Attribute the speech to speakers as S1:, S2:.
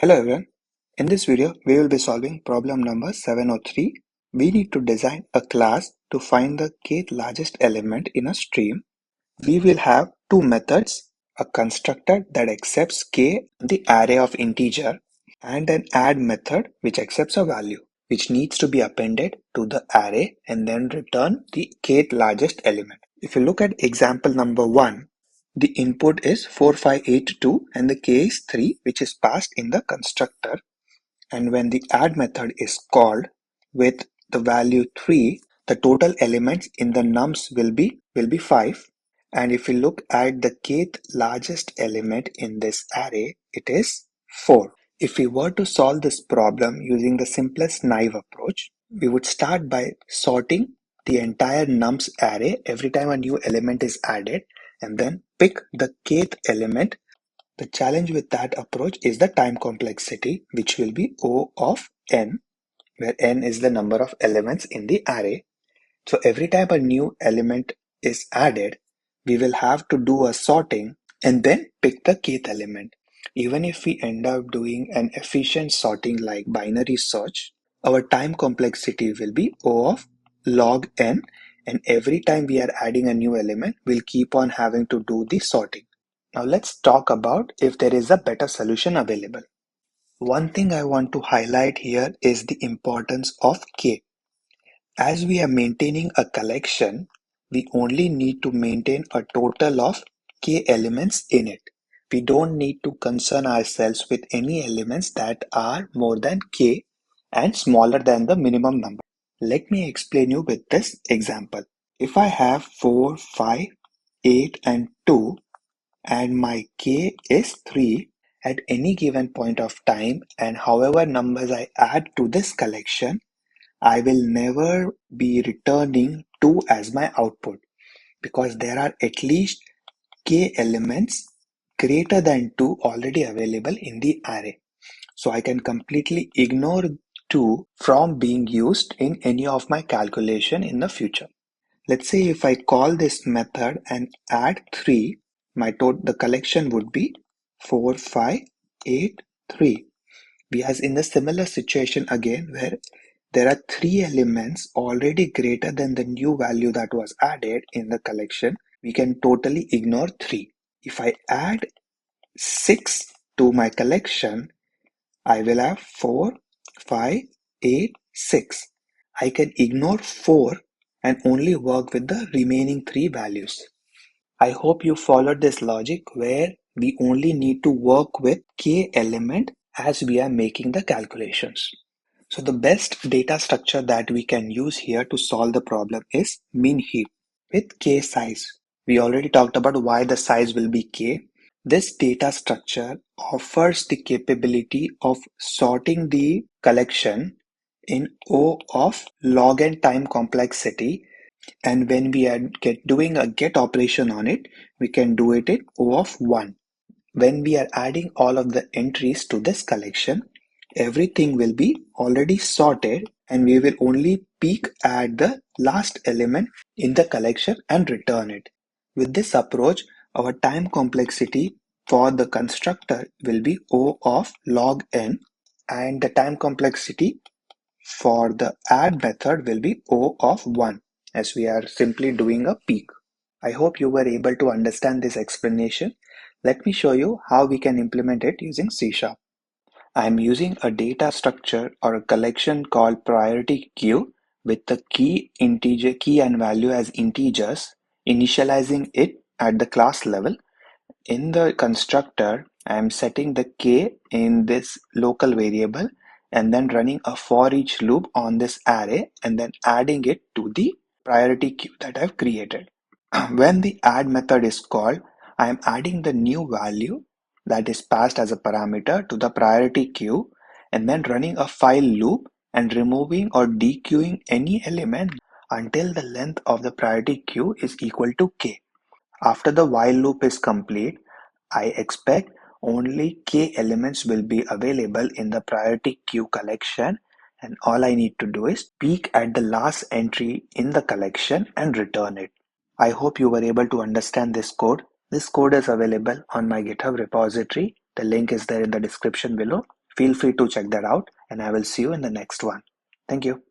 S1: Hello everyone. In this video, we will be solving problem number 703. We need to design a class to find the kth largest element in a stream. We will have two methods, a constructor that accepts k, the array of integer, and an add method which accepts a value, which needs to be appended to the array and then return the kth largest element. If you look at example number 1, the input is 4582 and the k is 3, which is passed in the constructor. And when the add method is called with the value 3, the total elements in the nums will be 5. And if we look at the kth largest element in this array, it is 4. If we were to solve this problem using the simplest naive approach, we would start by sorting the entire nums array every time a new element is added and then pick the kth element. The challenge with that approach is the time complexity, which will be O of n, where n is the number of elements in the array. So every time a new element is added, we will have to do a sorting and then pick the kth element. Even if we end up doing an efficient sorting like binary search, our time complexity will be O of log n, and every time we are adding a new element, we'll keep on having to do the sorting. Now let's talk about if there is a better solution available. One thing I want to highlight here is the importance of k. As we are maintaining a collection, we only need to maintain a total of k elements in it. We don't need to concern ourselves with any elements that are more than k and smaller than the minimum number. Let me explain you with this example. If I have 4, 5, 8 and 2 and my k is 3 at any given point of time, and however numbers I add to this collection, I will never be returning 2 as my output because there are at least k elements greater than 2 already available in the array. So I can completely ignore 2 from being used in any of my calculation in the future. Let's say if I call this method and add 3, the collection would be 4, 5, 8, 3. We are in the similar situation again where there are 3 elements already greater than the new value that was added in the collection. We can totally ignore 3. If I add 6 to my collection, I will have 4, 5, 8, 6. I can ignore 4 and only work with the remaining 3 values. I hope you followed this logic where we only need to work with k element as we are making the calculations. So the best data structure that we can use here to solve the problem is MinHeap with k size. We already talked about why the size will be k. This data structure offers the capability of sorting the collection in O of log n time complexity, and when we are doing a get operation on it, we can do it in O of 1. When we are adding all of the entries to this collection, everything will be already sorted and we will only peek at the last element in the collection and return it. With this approach, our time complexity for the constructor will be O of log n, and the time complexity for the add method will be O of 1, as we are simply doing a peek. I hope you were able to understand this explanation. Let me show you how we can implement it using C#. I am using a data structure or a collection called priority queue with the key and value as integers, initializing it at the class level. In the constructor, I am setting the k in this local variable and then running a for each loop on this array and then adding it to the priority queue that I've created. When the add method is called, I am adding the new value that is passed as a parameter to the priority queue and then running a while loop and removing or dequeuing any element until the length of the priority queue is equal to k. After the while loop is complete, I expect only k elements will be available in the priority queue collection, and all I need to do is peek at the last entry in the collection and return it. I hope you were able to understand this code. This code is available on my GitHub repository. The link is there in the description below. Feel free to check that out, and I will see you in the next one. Thank you.